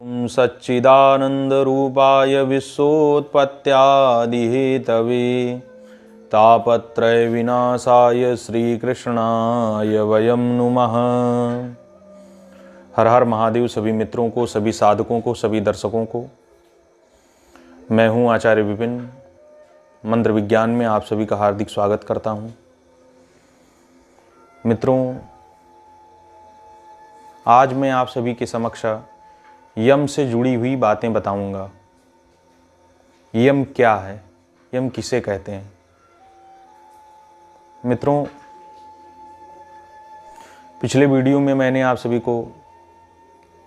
ॐ सच्चिदानन्दरूपाय विश्वोत्पत्त्यादिहेतवे तापत्रयविनाशाय श्रीकृष्णाय वयं नुमः। हर हर महादेव। सभी मित्रों को, सभी साधकों को, सभी दर्शकों को मैं हूं आचार्य विपिन, मंत्र विज्ञान में आप सभी का हार्दिक स्वागत करता हूं। मित्रों, आज मैं आप सभी के समक्ष यम से जुड़ी हुई बातें बताऊंगा। यम क्या है, यम किसे कहते हैं। मित्रों, पिछले वीडियो में मैंने आप सभी को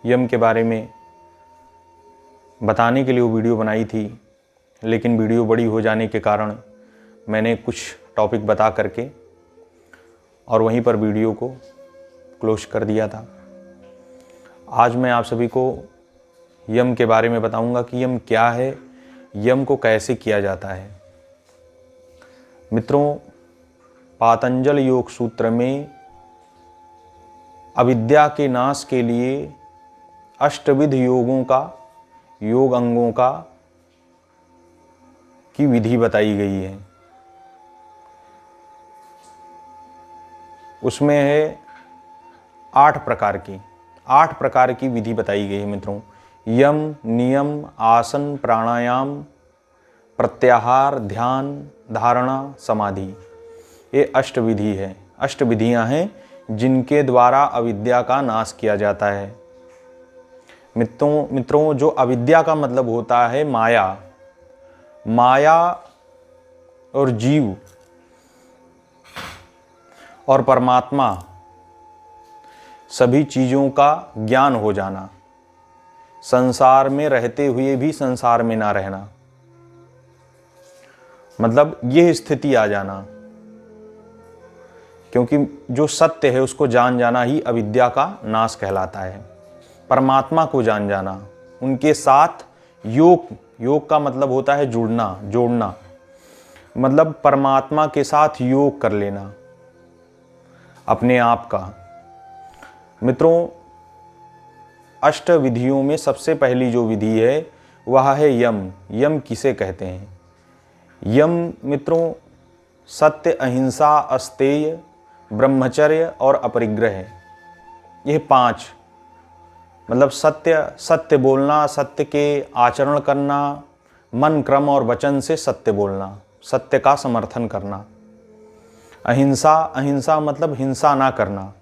यम के बारे में बताने के लिए वो वीडियो बनाई थी, लेकिन वीडियो बड़ी हो जाने के कारण मैंने कुछ टॉपिक बता करके और वहीं पर वीडियो को क्लोज कर दिया था। आज मैं आप सभी को यम के बारे में बताऊंगा कि यम क्या है, यम को कैसे किया जाता है। मित्रों, पातंजल योग सूत्र में अविद्या के नाश के लिए अष्टविध योगों का, योग अंगों का की विधि बताई गई है। उसमें है 8 प्रकार की विधि बताई गई है। मित्रों, यम, नियम, आसन, प्राणायाम, प्रत्याहार, ध्यान, धारणा, समाधि, ये अष्टविधि है। अष्टविधियां हैं जिनके द्वारा अविद्या का नाश किया जाता है। मित्रों, जो अविद्या का मतलब होता है माया और जीव और परमात्मा, सभी चीज़ों का ज्ञान हो जाना, संसार में रहते हुए भी संसार में ना रहना, मतलब यह स्थिति आ जाना। क्योंकि जो सत्य है उसको जान जाना ही अविद्या का नाश कहलाता है। परमात्मा को जान जाना, उनके साथ योग का मतलब होता है जोड़ना, मतलब परमात्मा के साथ योग कर लेना अपने आप का। मित्रों, अष्ट विधियों में सबसे पहली जो विधि है वह है यम। यम किसे कहते हैं? यम मित्रों, सत्य, अहिंसा, अस्तेय, ब्रह्मचर्य और अपरिग्रह, ये 5, मतलब सत्य बोलना, सत्य के आचरण करना, मन, क्रम और वचन से सत्य बोलना, सत्य का समर्थन करना। अहिंसा मतलब हिंसा ना करना।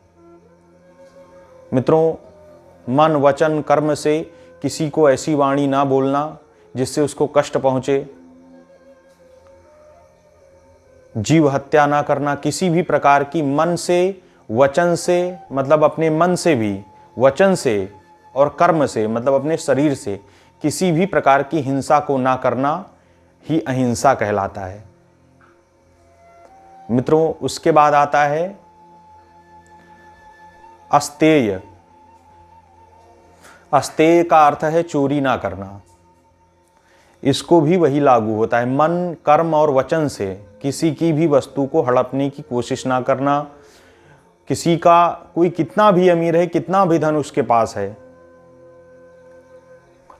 मित्रों, मन, वचन, कर्म से किसी को ऐसी वाणी ना बोलना जिससे उसको कष्ट पहुंचे। जीव हत्या ना करना, किसी भी प्रकार की मन से, वचन से, मतलब अपने मन से भी, वचन से और कर्म से, मतलब अपने शरीर से किसी भी प्रकार की हिंसा को ना करना ही अहिंसा कहलाता है। मित्रों, उसके बाद आता है अस्तेय। अस्तेय का अर्थ है चोरी ना करना। इसको भी वही लागू होता है। मन, कर्म और वचन से किसी की भी वस्तु को हड़पने की कोशिश ना करना। किसी का, कोई कितना भी अमीर है, कितना भी धन उसके पास है,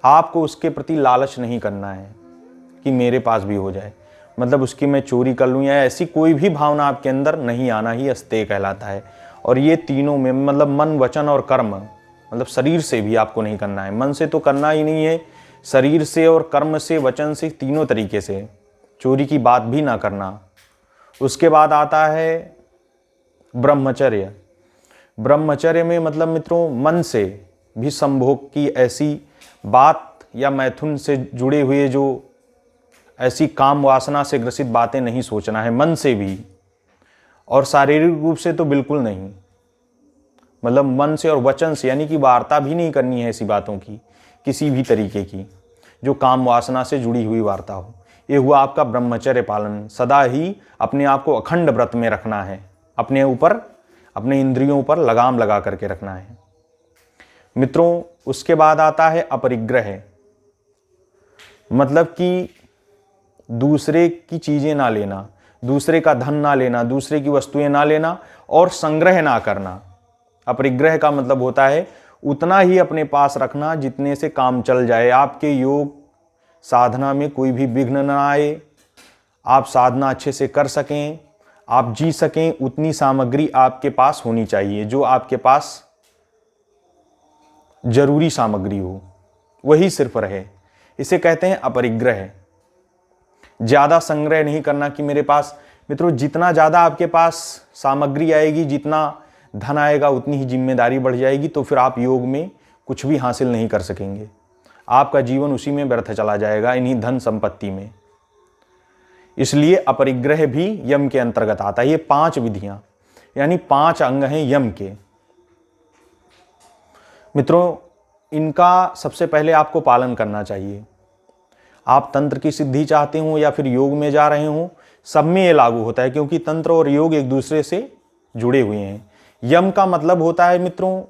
आपको उसके प्रति लालच नहीं करना है कि मेरे पास भी हो जाए, मतलब उसकी मैं चोरी कर लूँ, या ऐसी कोई भी भावना आपके अंदर नहीं आना ही अस्तेय कहलाता है। और ये तीनों में, मतलब मन, वचन और कर्म, मतलब शरीर से भी आपको नहीं करना है। मन से तो करना ही नहीं है, शरीर से और कर्म से, वचन से, तीनों तरीके से चोरी की बात भी ना करना। उसके बाद आता है ब्रह्मचर्य। ब्रह्मचर्य में मतलब मित्रों, मन से भी संभोग की ऐसी बात या मैथुन से जुड़े हुए जो ऐसी काम वासना से ग्रसित बातें नहीं सोचना है, मन से भी, और शारीरिक रूप से तो बिल्कुल नहीं। मतलब मन से और वचन से, यानी कि वार्ता भी नहीं करनी है ऐसी बातों की, किसी भी तरीके की जो काम वासना से जुड़ी हुई वार्ता हो। ये हुआ आपका ब्रह्मचर्य पालन। सदा ही अपने आप को अखंड व्रत में रखना है, अपने ऊपर, अपने इंद्रियों पर लगाम लगा करके रखना है। मित्रों, उसके बाद आता है अपरिग्रह, मतलब कि दूसरे की चीजें ना लेना, दूसरे का धन ना लेना, दूसरे की वस्तुएं ना लेना और संग्रह ना करना। अपरिग्रह का मतलब होता है उतना ही अपने पास रखना जितने से काम चल जाए, आपके योग साधना में कोई भी विघ्न न आए, आप साधना अच्छे से कर सकें, आप जी सकें, उतनी सामग्री आपके पास होनी चाहिए। जो आपके पास जरूरी सामग्री हो वही सिर्फ रहे। इसे कहते हैं अपरिग्रह। ज़्यादा संग्रह नहीं करना कि मेरे पास, मित्रों जितना ज़्यादा आपके पास सामग्री आएगी, जितना धन आएगा, उतनी ही जिम्मेदारी बढ़ जाएगी, तो फिर आप योग में कुछ भी हासिल नहीं कर सकेंगे। आपका जीवन उसी में व्यर्थ चला जाएगा, इन्हीं धन संपत्ति में। इसलिए अपरिग्रह भी यम के अंतर्गत आता है। ये 5 विधियां यानी 5 अंग हैं यम के। मित्रों इनका सबसे पहले आपको पालन करना चाहिए। आप तंत्र की सिद्धि चाहते हो या फिर योग में जा रहे हो, सब में ये लागू होता है, क्योंकि तंत्र और योग एक दूसरे से जुड़े हुए हैं। यम का मतलब होता है मित्रों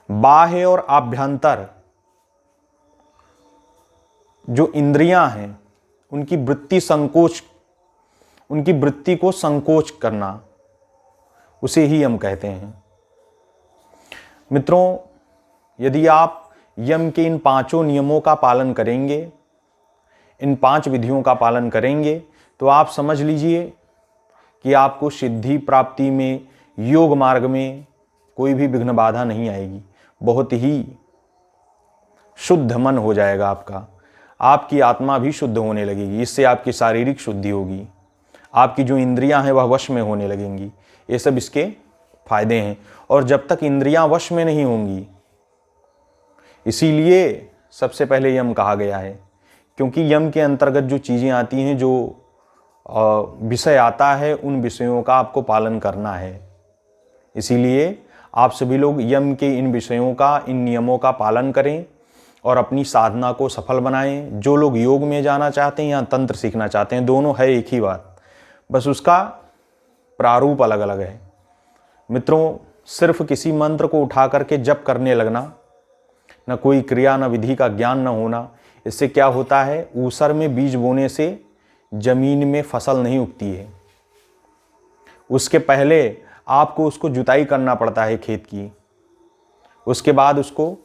बाह्य और आभ्यंतर जो इंद्रियां हैं उनकी वृत्ति को संकोच करना, उसे ही यम कहते हैं। मित्रों यदि आप यम के इन 5 नियमों का पालन करेंगे, इन 5 विधियों का पालन करेंगे, तो आप समझ लीजिए कि आपको सिद्धि प्राप्ति में, योग मार्ग में कोई भी विघ्न बाधा नहीं आएगी। बहुत ही शुद्ध मन हो जाएगा आपका, आपकी आत्मा भी शुद्ध होने लगेगी। इससे आपकी शारीरिक शुद्धि होगी, आपकी जो इंद्रियां हैं वह वश में होने लगेंगी। ये सब इसके फायदे हैं। और जब तक इंद्रियां वश में नहीं होंगी, इसीलिए सबसे पहले यम कहा गया है, क्योंकि यम के अंतर्गत जो चीज़ें आती हैं, जो विषय आता है, उन विषयों का आपको पालन करना है। इसीलिए आप सभी लोग यम के इन विषयों का, इन नियमों का पालन करें और अपनी साधना को सफल बनाएं। जो लोग योग में जाना चाहते हैं या तंत्र सीखना चाहते हैं, दोनों है एक ही बात, बस उसका प्रारूप अलग अलग है। मित्रों सिर्फ किसी मंत्र को उठा करके जप करने लगना, न कोई क्रिया न विधि का ज्ञान न होना, इससे क्या होता है, ऊसर में बीज बोने से जमीन में फसल नहीं उगती है। उसके पहले आपको उसको जुताई करना पड़ता है खेत की, उसके बाद उसको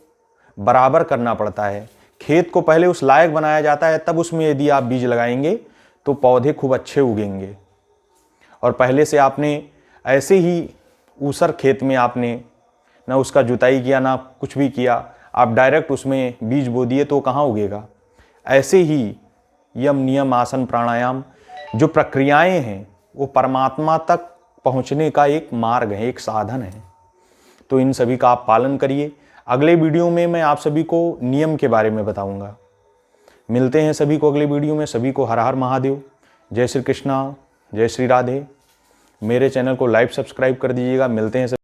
बराबर करना पड़ता है। खेत को पहले उस लायक बनाया जाता है, तब उसमें यदि आप बीज लगाएंगे तो पौधे खूब अच्छे उगेंगे। और पहले से आपने ऐसे ही ऊसर खेत में आपने ना उसका जुताई किया ना कुछ भी किया, आप डायरेक्ट उसमें बीज बो दिए तो कहाँ उगेगा। ऐसे ही यम नियम आसन प्राणायाम जो प्रक्रियाएं हैं वो परमात्मा तक पहुँचने का एक मार्ग है, एक साधन है। तो इन सभी का आप पालन करिए। अगले वीडियो में मैं आप सभी को नियम के बारे में बताऊंगा। मिलते हैं सभी को अगले वीडियो में। सभी को हर हर महादेव, जय श्री कृष्णा, जय श्री राधे। मेरे चैनल को लाइक सब्सक्राइब कर दीजिएगा। मिलते हैं